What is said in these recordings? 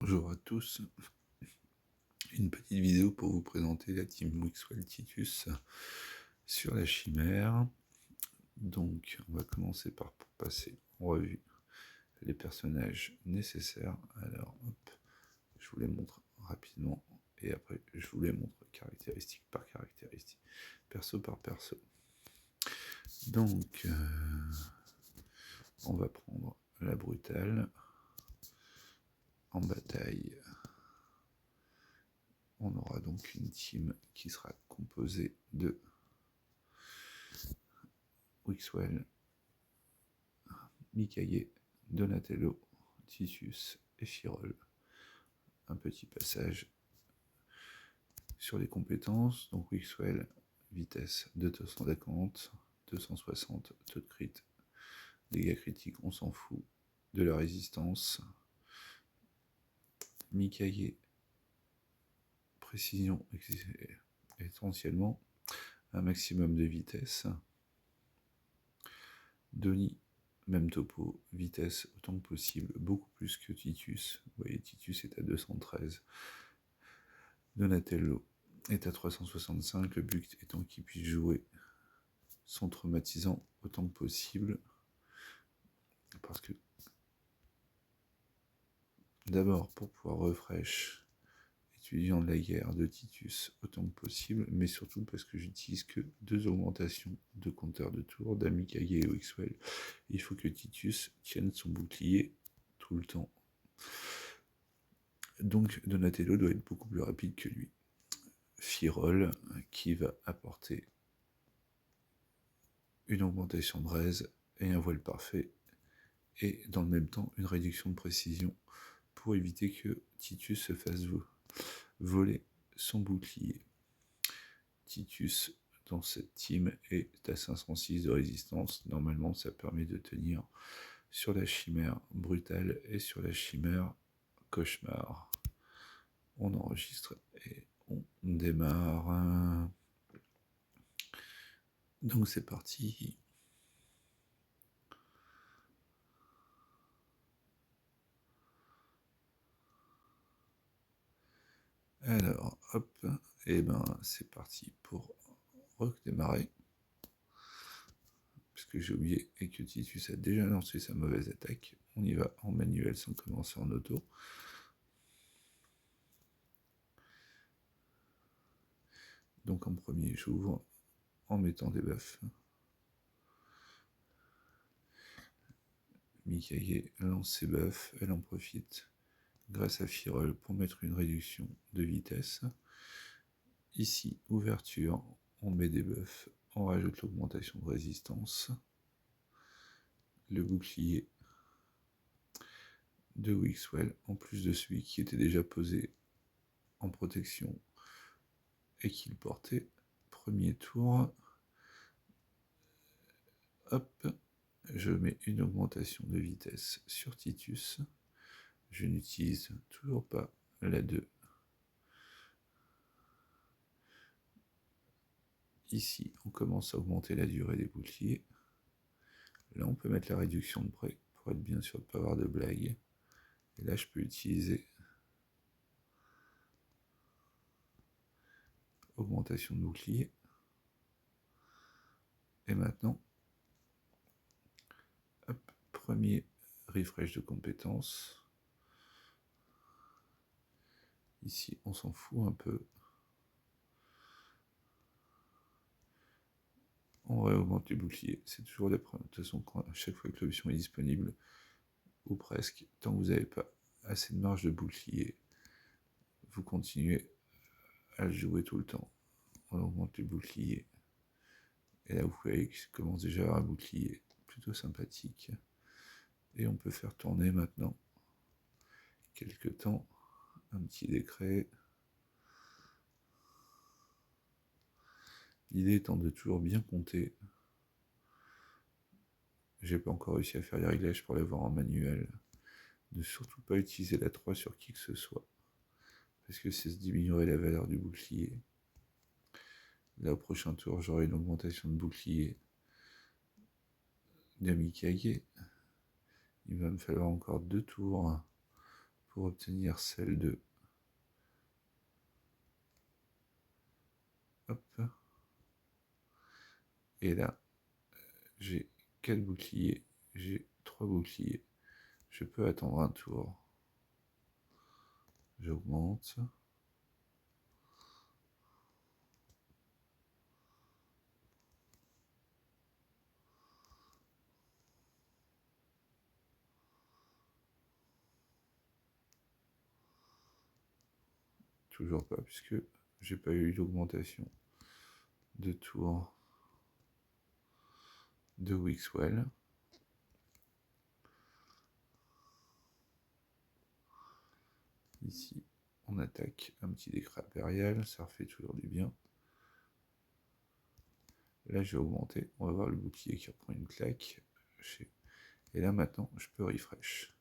Bonjour à tous, une petite vidéo pour vous présenter la team Wixwell Titus sur la chimère. Donc on va commencer par passer en revue les personnages nécessaires. Alors hop, je vous les montre rapidement et après je vous les montre caractéristique par caractéristique, perso par perso. Donc on va prendre la brutale en bataille. On aura donc une team qui sera composée de Wixwell, Mikaye, Donatello, Titus et Firol. Un petit passage sur les compétences. Donc Wixwell, vitesse de 250, 260, taux de crit, dégâts critiques, on s'en fout, de la résistance. Mikaye, précision essentiellement, un maximum de vitesse. Donnie, même topo, vitesse autant que possible, beaucoup plus que Titus. Vous voyez, Titus est à 213. Donatello est à 365, le but étant qu'il puisse jouer son traumatisant autant que possible. Parce que, d'abord, pour pouvoir refresh étudiant de la guerre de Titus autant que possible, mais surtout parce que j'utilise que 2 augmentations de compteur de tour d'Amikaye et Wixwell. Il faut que Titus tienne son bouclier tout le temps. Donc Donatello doit être beaucoup plus rapide que lui. Firol qui va apporter une augmentation de raise et un voile parfait, et dans le même temps une réduction de précision pour éviter que Titus se fasse voler son bouclier. Titus dans cette team est à 506 de résistance. Normalement ça permet de tenir sur la chimère brutale et sur la chimère cauchemar. On enregistre et on démarre. Donc c'est parti. Alors hop, et ben c'est parti pour redémarrer. Parce que j'ai oublié et que Titus a déjà lancé sa mauvaise attaque. On y va en manuel sans commencer en auto. Donc en premier, j'ouvre en mettant des buffs. Mikaye lance ses buffs, elle en profite grâce à Firol pour mettre une réduction de vitesse. Ici, ouverture, on met des buffs, on rajoute l'augmentation de résistance. Le bouclier de Wixwell, en plus de celui qui était déjà posé en protection et qu'il portait. Premier tour, hop, je mets une augmentation de vitesse sur Titus. Je n'utilise toujours pas la 2. Ici, on commence à augmenter la durée des boucliers. Là, on peut mettre la réduction de près pour être bien sûr de ne pas avoir de blague. Et là, je peux utiliser augmentation de bouclier. Et maintenant, hop, premier refresh de compétences. Ici, on s'en fout un peu. On réaugmente les boucliers. C'est toujours la première. De toute façon, à chaque fois que l'option est disponible, ou presque, tant que vous n'avez pas assez de marge de bouclier, vous continuez à le jouer tout le temps. On augmente les boucliers. Et là, vous voyez qu'il commence déjà à avoir un bouclier plutôt sympathique. Et on peut faire tourner maintenant quelques temps un petit décret. L'idée étant de toujours bien compter. J'ai pas encore réussi à faire les réglages pour l'avoir en manuel. Ne surtout pas utiliser la 3 sur qui que ce soit, parce que ça diminuerait la valeur du bouclier. Là, au prochain tour, j'aurai une augmentation de bouclier de Mikaye. Il va me falloir encore 2 tours pour obtenir celle de... Hop. Et là, j'ai 4 boucliers, j'ai 3 boucliers. Je peux attendre un tour. J'augmente. Toujours pas, puisque j'ai pas eu d'augmentation de tour de Wixwell. Ici, on attaque un petit décret impérial, ça refait toujours du bien. Là, j'ai augmenté, on va voir le bouclier qui reprend une claque. Et là, maintenant, je peux refresh.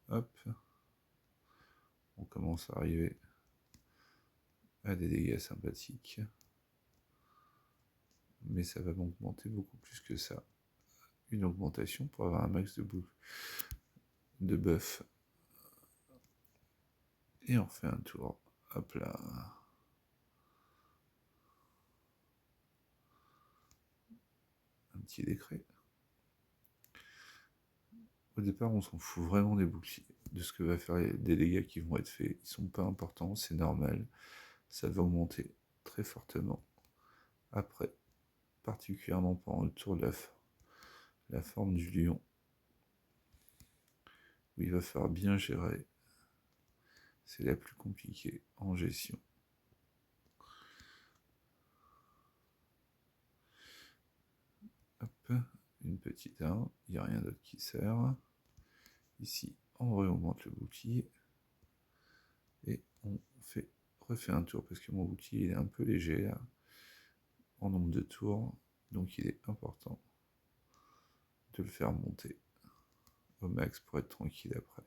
Hop. On commence à arriver à des dégâts sympathiques. Mais ça va m'augmenter beaucoup plus que ça. Une augmentation pour avoir un max de buff. Et on fait un tour. Hop là. Un petit décret. Au départ, on s'en fout vraiment des boucliers, de ce que va faire des dégâts qui vont être faits. Ils sont pas importants, c'est normal. Ça va augmenter très fortement. Après, particulièrement pendant le tour de la forme du lion, où il va falloir bien gérer. C'est la plus compliquée en gestion. Hop, une petite 1, il n'y a rien d'autre qui sert. Ici, on réaugmente le bouclier. Et on refait un tour, parce que mon bouclier il est un peu léger là, en nombre de tours. Donc il est important de le faire monter au max pour être tranquille après.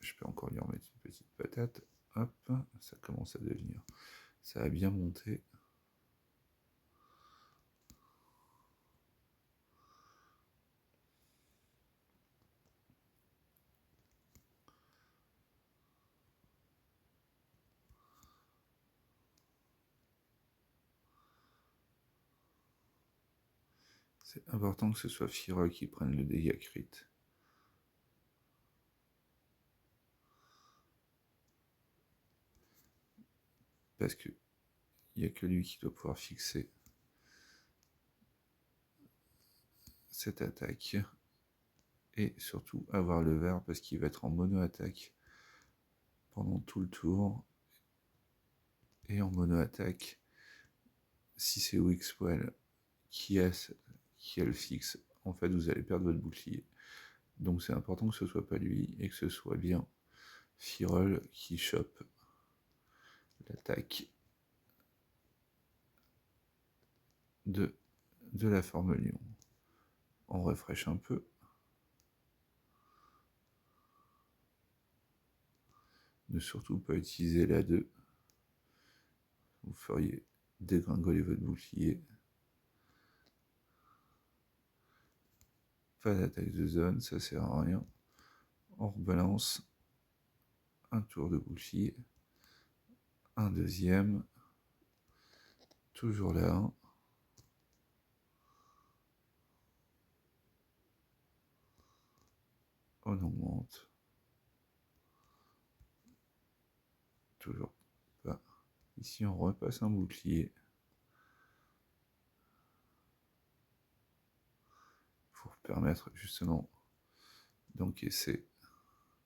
Je peux encore lui remettre une petite patate. Hop, ça commence à devenir. Ça a bien monté. C'est important que ce soit Fira qui prenne le dégât crit. Parce que il n'y a que lui qui doit pouvoir fixer cette attaque. Et surtout avoir le vert parce qu'il va être en mono-attaque pendant tout le tour. Et en mono-attaque, si c'est Wixwell qui a le fixe, en fait vous allez perdre votre bouclier. Donc c'est important que ce soit pas lui et que ce soit bien Firol qui chope l'attaque de la forme lion. On refresh un peu. Ne surtout pas utiliser la 2. Vous feriez dégringoler votre bouclier. Pas d'attaque de zone, ça sert à rien. On rebalance un tour de bouclier, un deuxième, toujours là 1. On augmente. Toujours pas. Ici on repasse un bouclier. Pour permettre justement d'encaisser.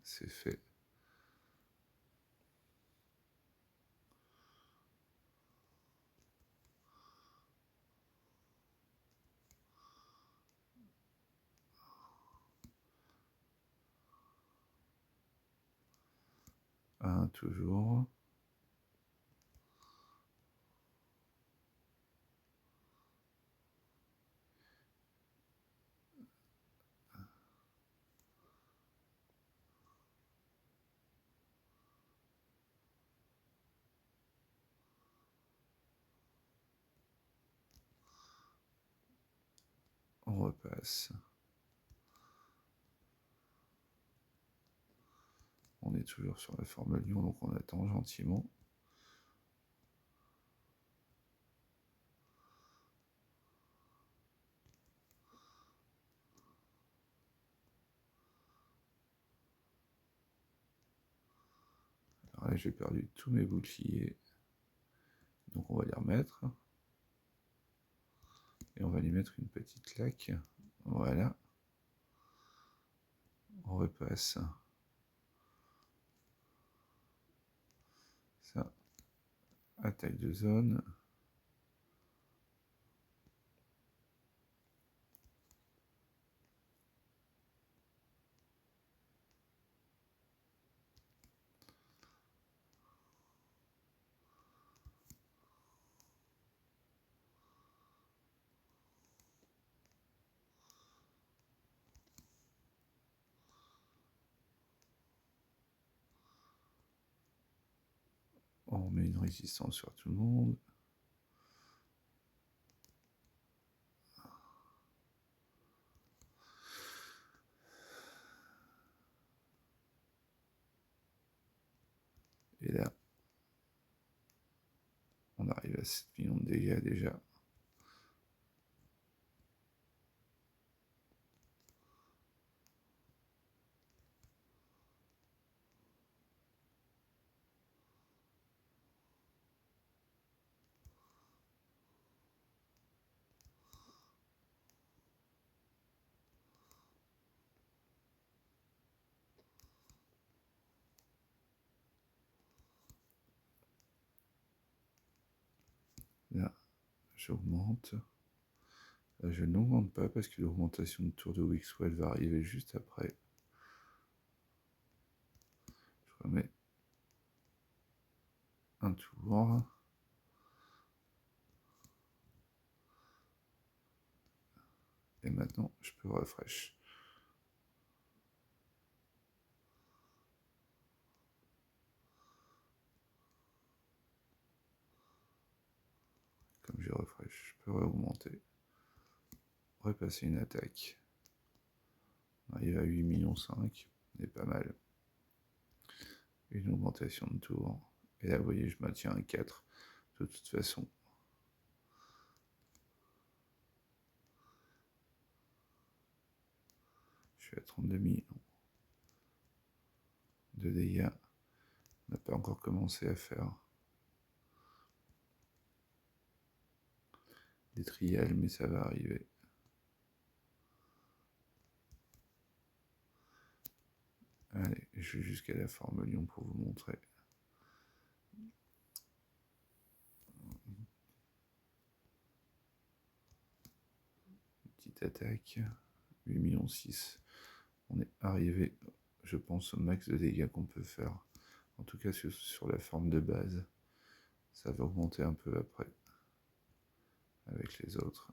C'est fait. Un toujours. On repasse. On est toujours sur la forme lion, donc on attend gentiment. Alors là, j'ai perdu tous mes boucliers. Donc on va les remettre. Et on va lui mettre une petite claque. Voilà. On repasse. Ça. Attaque de zone. On met une résistance sur tout le monde. Et là, on arrive à 7 millions de dégâts déjà. Là, j'augmente. Là, je n'augmente pas parce que l'augmentation de tour de Wixwell va arriver juste après. Je remets un tour. Et maintenant, je peux refresh. Comme j'ai refresh, je peux augmenter. Repasser une attaque. On arrive à 8,5 millions, on est pas mal. Une augmentation de tour. Et là, vous voyez, je maintiens un 4 de toute façon. Je suis à 32 millions de dégâts. On n'a pas encore commencé à faire des trials, mais ça va arriver. Allez, je vais jusqu'à la forme lion pour vous montrer. Petite attaque, 8,6 millions. On est arrivé, je pense, au max de dégâts qu'on peut faire. En tout cas, sur la forme de base. Ça va augmenter un peu après, avec les autres.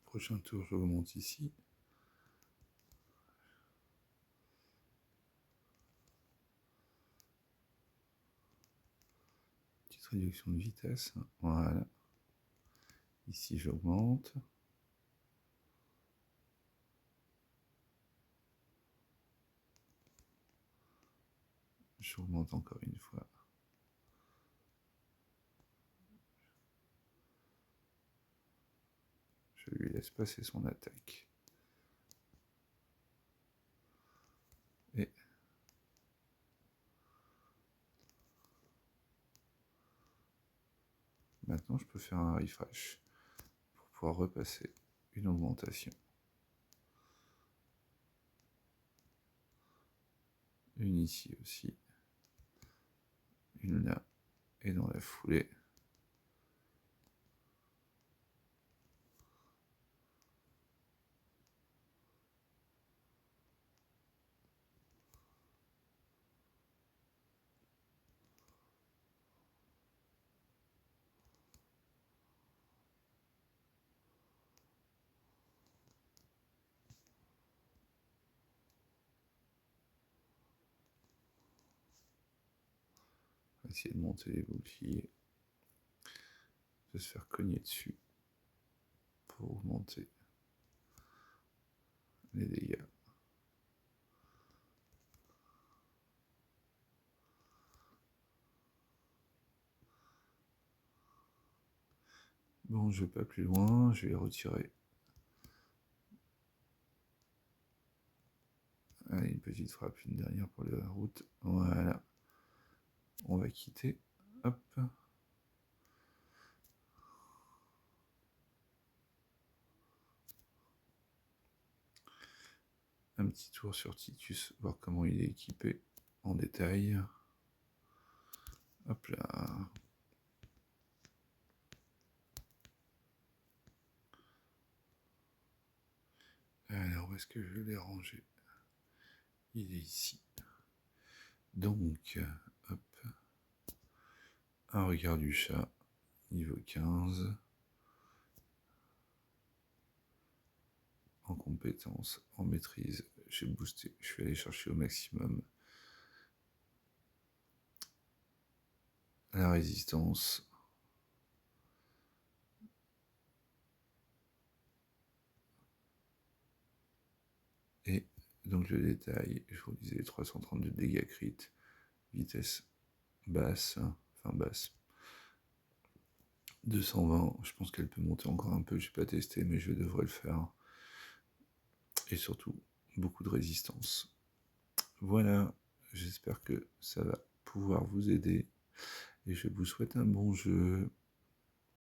Prochain tour, je remonte ici. Petite réduction de vitesse. Voilà. Ici, j'augmente. J'augmente encore une fois. Je lui laisse passer son attaque. Et maintenant, je peux faire un refresh pour pouvoir repasser une augmentation. une ici aussi, une là, et dans la foulée, on va essayer de monter les boucliers, de se faire cogner dessus pour augmenter les dégâts. Bon, je vais pas plus loin, je vais retirer. Allez, une petite frappe, une dernière pour la route. Voilà. On va quitter. Hop. Un petit tour sur Titus, voir comment il est équipé en détail. Hop là. Alors, où est-ce que je l'ai rangé? Il est ici. Donc, hop. Un regard du chat, niveau 15. En compétence, en maîtrise, j'ai boosté. Je vais aller chercher au maximum la résistance. Et donc le détail, je vous disais 332 dégâts crit, vitesse basse, enfin basse. 220, je pense qu'elle peut monter encore un peu, je n'ai pas testé, mais je devrais le faire. Et surtout, beaucoup de résistance. Voilà, j'espère que ça va pouvoir vous aider. Et je vous souhaite un bon jeu.